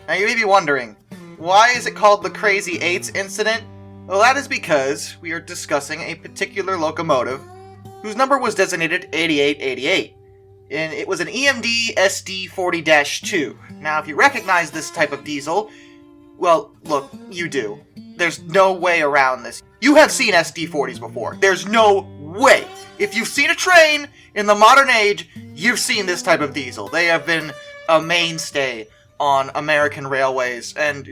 Now you may be wondering, why is it called the Crazy 8's incident? Well, that is because we are discussing a particular locomotive whose number was designated 8888, and it was an EMD SD40-2. Now, if you recognize this type of diesel, well, look, you do. There's no way around this. You have seen SD40s before. There's no way. If you've seen a train in the modern age, you've seen this type of diesel. They have been a mainstay on American railways and,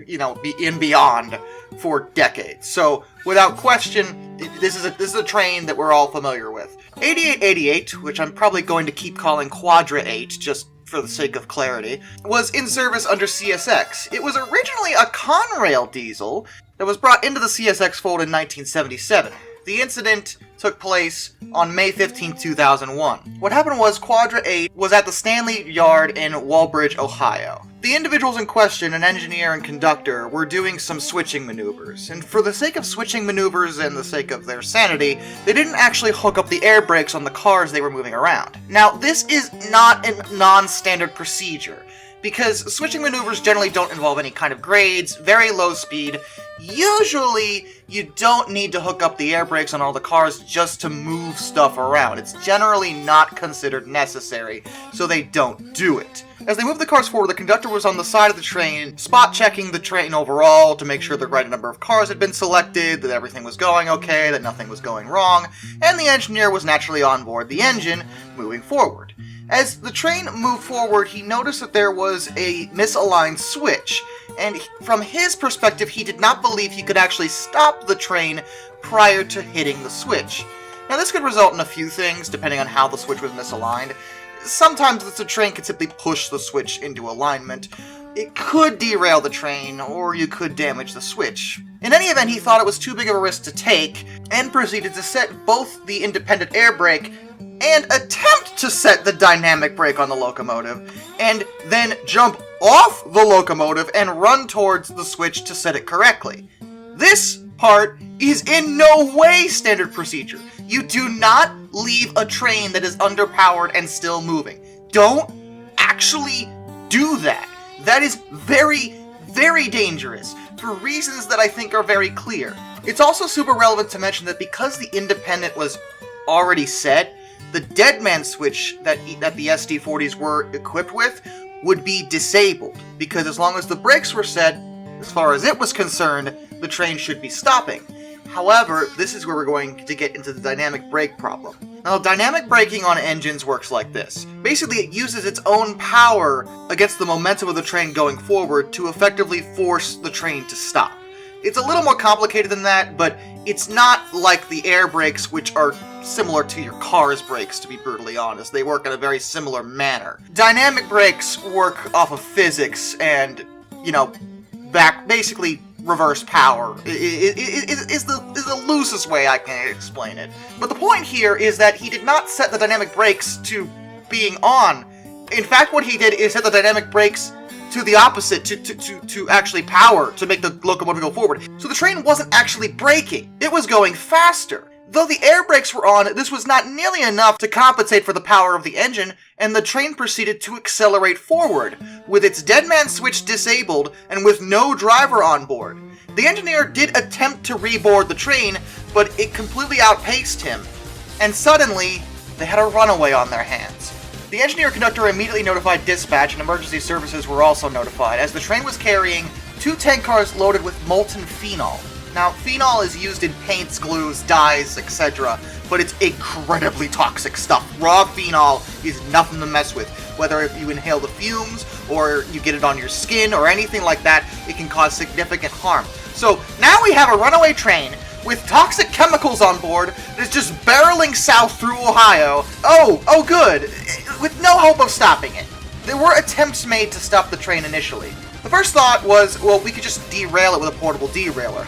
beyond for decades. So, without question, this is a train that we're all familiar with. 8888, which I'm probably going to keep calling Quadra 8, just for the sake of clarity, was in service under CSX. It was originally a Conrail diesel that was brought into the CSX fold in 1977. The incident took place on May 15, 2001. What happened was Quadra 8 was at the Stanley Yard in Walbridge, Ohio. The individuals in question, an engineer and conductor, were doing some switching maneuvers, and for the sake of switching maneuvers and the sake of their sanity, they didn't actually hook up the air brakes on the cars they were moving around. Now, this is not a non-standard procedure, because switching maneuvers generally don't involve any kind of grades, very low speed. Usually, you don't need to hook up the air brakes on all the cars just to move stuff around. It's generally not considered necessary, so they don't do it. As they moved the cars forward, the conductor was on the side of the train, spot-checking the train overall to make sure the right number of cars had been selected, that everything was going okay, that nothing was going wrong, and the engineer was naturally on board the engine, moving forward. As the train moved forward, he noticed that there was a misaligned switch, and from his perspective, he did not believe he could actually stop the train prior to hitting the switch. Now, this could result in a few things, depending on how the switch was misaligned. Sometimes the train could simply push the switch into alignment. It could derail the train, or you could damage the switch. In any event, he thought it was too big of a risk to take, and proceeded to set both the independent air brake and attempt to set the dynamic brake on the locomotive, and then jump off the locomotive and run towards the switch to set it correctly. This part is in no way standard procedure. You do not leave a train that is underpowered and still moving. Don't actually do that. That is very, very dangerous, for reasons that I think are very clear. It's also super relevant to mention that because the independent was already set, the deadman switch that the SD40s were equipped with would be disabled, because as long as the brakes were set, as far as it was concerned, the train should be stopping. However, this is where we're going to get into the dynamic brake problem. Now, dynamic braking on engines works like this. Basically, it uses its own power against the momentum of the train going forward to effectively force the train to stop. It's a little more complicated than that, but it's not like the air brakes, which are similar to your car's brakes, to be brutally honest. They work in a very similar manner. Dynamic brakes work off of physics and, basically reverse power is the loosest way I can explain it. But the point here is that he did not set the dynamic brakes to being on. In fact, what he did is set the dynamic brakes to the opposite, to actually power, to make the locomotive go forward. So the train wasn't actually braking. It was going faster. Though the air brakes were on, this was not nearly enough to compensate for the power of the engine, and the train proceeded to accelerate forward, with its deadman switch disabled and with no driver on board. The engineer did attempt to reboard the train, but it completely outpaced him, and suddenly, they had a runaway on their hands. The engineer conductor immediately notified dispatch, and emergency services were also notified, as the train was carrying 2 tank cars loaded with molten phenol. Now, phenol is used in paints, glues, dyes, etc., but it's incredibly toxic stuff. Raw phenol is nothing to mess with. Whether you inhale the fumes, or you get it on your skin, or anything like that, it can cause significant harm. So, now we have a runaway train with toxic chemicals on board that is just barreling south through Ohio. Oh good, with no hope of stopping it. There were attempts made to stop the train initially. The first thought was, well, we could just derail it with a portable derailleur.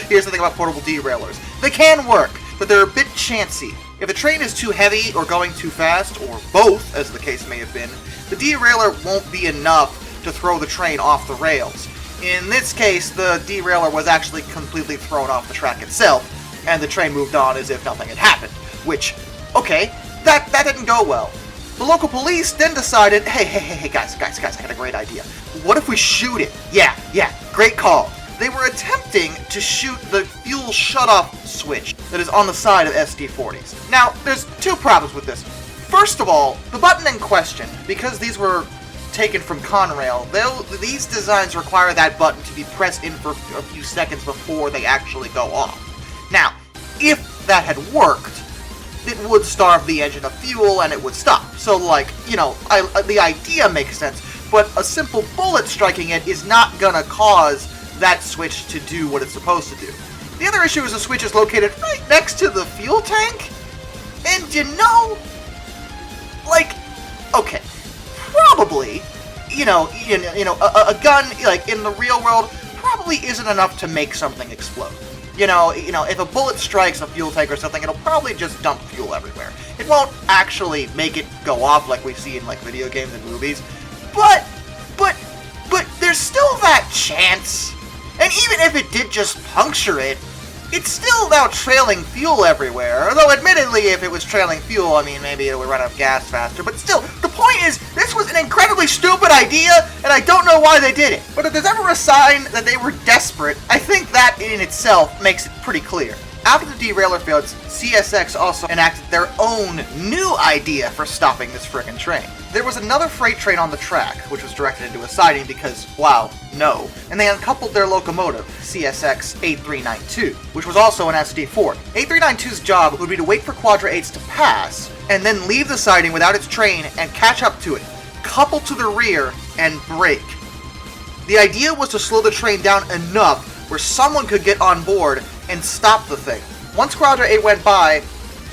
Here's the thing about portable derailleurs. They can work, but they're a bit chancy. If the train is too heavy or going too fast, or both, as the case may have been, the derailleur won't be enough to throw the train off the rails. In this case, the derailleur was actually completely thrown off the track itself, and the train moved on as if nothing had happened. Which, okay, that didn't go well. The local police then decided, hey, guys, I got a great idea. What if we shoot it? Yeah, great call. They were attempting to shoot the fuel shutoff switch that is on the side of SD40s. Now, there's two problems with this. First of all, the button in question, because these were taken from Conrail, these designs require that button to be pressed in for a few seconds before they actually go off. Now, if that had worked, it would starve the engine of fuel and it would stop. So, like, the idea makes sense, but a simple bullet striking it is not gonna cause that switch to do what it's supposed to do. The other issue is the switch is located right next to the fuel tank, and okay, probably, a gun, like, in the real world, probably isn't enough to make something explode. If a bullet strikes a fuel tank or something, it'll probably just dump fuel everywhere. It won't actually make it go off like we see in, like, video games and movies, but there's still that chance. And even if it did just puncture it, it's still now trailing fuel everywhere. Although, admittedly, if it was trailing fuel, I mean, maybe it would run out of gas faster. But still, the point is, this was an incredibly stupid idea, and I don't know why they did it. But if there's ever a sign that they were desperate, I think that in itself makes it pretty clear. After the derailer failed, CSX also enacted their own new idea for stopping this frickin' train. There was another freight train on the track, which was directed into a siding because, wow, no. And they uncoupled their locomotive, CSX 8392, which was also an SD40. 8392's job would be to wait for Quadra 8's to pass, and then leave the siding without its train and catch up to it, couple to the rear, and brake. The idea was to slow the train down enough where someone could get on board and stop the thing. Once Quadra 8 went by,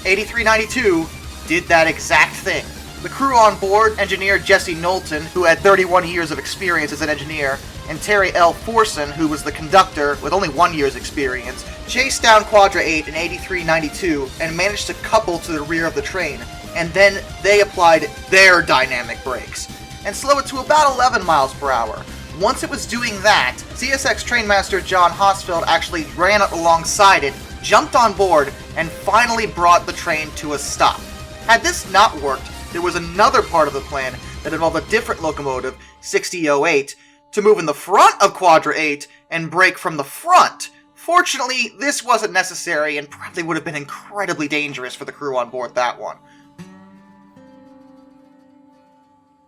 8392 did that exact thing. The crew on board, engineer Jesse Knowlton, who had 31 years of experience as an engineer, and Terry L. Forson, who was the conductor with only 1 year's experience, chased down Quadra 8 in 8392 and managed to couple to the rear of the train, and then they applied their dynamic brakes, and slow it to about 11 miles per hour. Once it was doing that, CSX trainmaster John Hosfeld actually ran up alongside it, jumped on board, and finally brought the train to a stop. Had this not worked, there was another part of the plan that involved a different locomotive, 6008, to move in the front of Quadra 8 and brake from the front. Fortunately, this wasn't necessary and probably would have been incredibly dangerous for the crew on board that one.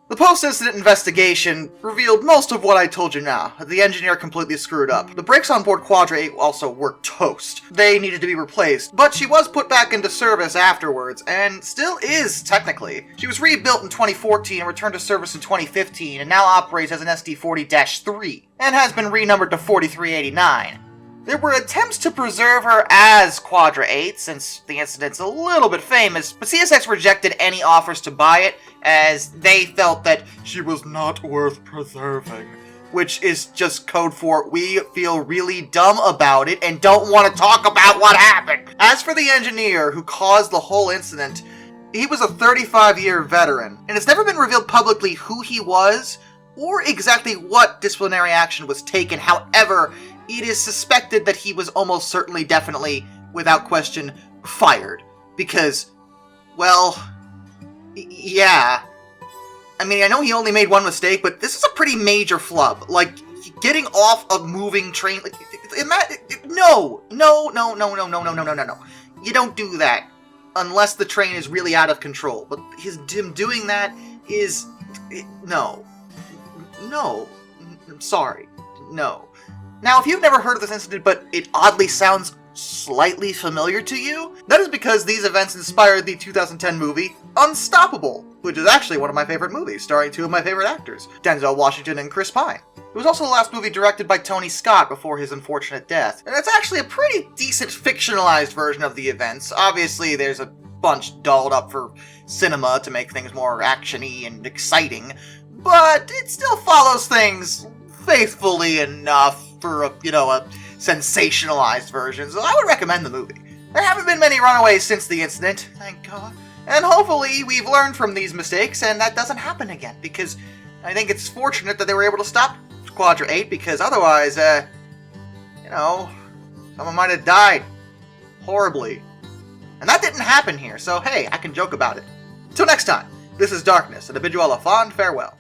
The post-incident investigation revealed most of what I told you now. The engineer completely screwed up. The brakes on board Quadra 8 also were toast. They needed to be replaced, but she was put back into service afterwards, and still is, technically. She was rebuilt in 2014 and returned to service in 2015, and now operates as an SD40-3, and has been renumbered to 4389. There were attempts to preserve her as Quadra 8, since the incident's a little bit famous, but CSX rejected any offers to buy it, as they felt that she was not worth preserving. Which is just code for, we feel really dumb about it and don't want to talk about what happened. As for the engineer who caused the whole incident, he was a 35-year veteran, and it's never been revealed publicly who he was, or exactly what disciplinary action was taken. However, it is suspected that he was almost certainly, definitely, without question, fired. Because, well, yeah. I mean, I know he only made one mistake, but this is a pretty major flub. Like, getting off a moving train, like, no. You don't do that unless the train is really out of control. But him doing that is, no. I'm sorry. No. Now, if you've never heard of this incident, but it oddly sounds slightly familiar to you, that is because these events inspired the 2010 movie Unstoppable, which is actually one of my favorite movies, starring two of my favorite actors, Denzel Washington and Chris Pine. It was also the last movie directed by Tony Scott before his unfortunate death, and it's actually a pretty decent fictionalized version of the events. Obviously, there's a bunch dolled up for cinema to make things more action-y and exciting, but it still follows things faithfully enough for a sensationalized version, so I would recommend the movie. There haven't been many runaways since the incident, thank God, and hopefully we've learned from these mistakes and that doesn't happen again, because I think it's fortunate that they were able to stop Quadra 8, because otherwise, someone might have died horribly. And that didn't happen here, so hey, I can joke about it. Till next time, This is Darkness, and I bid you all a fond farewell.